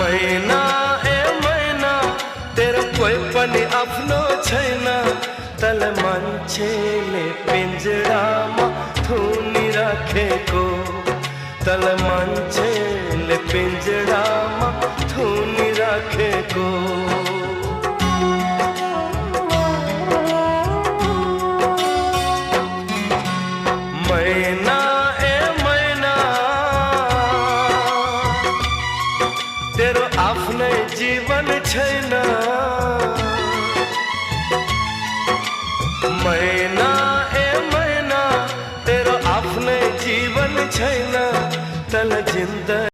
मैना ए मैना तेरो कोही पनि आफ्नो छैन तल मान्छेले पिंजडामा थुनी राखेको तल मान्छेले पिंजडामा थुनी राखेको मैना ए मैना तेरो आफ्नै जीवन छैन मैना ए मैना तेरो आफ्नै जीवन छैन तल जिंदगी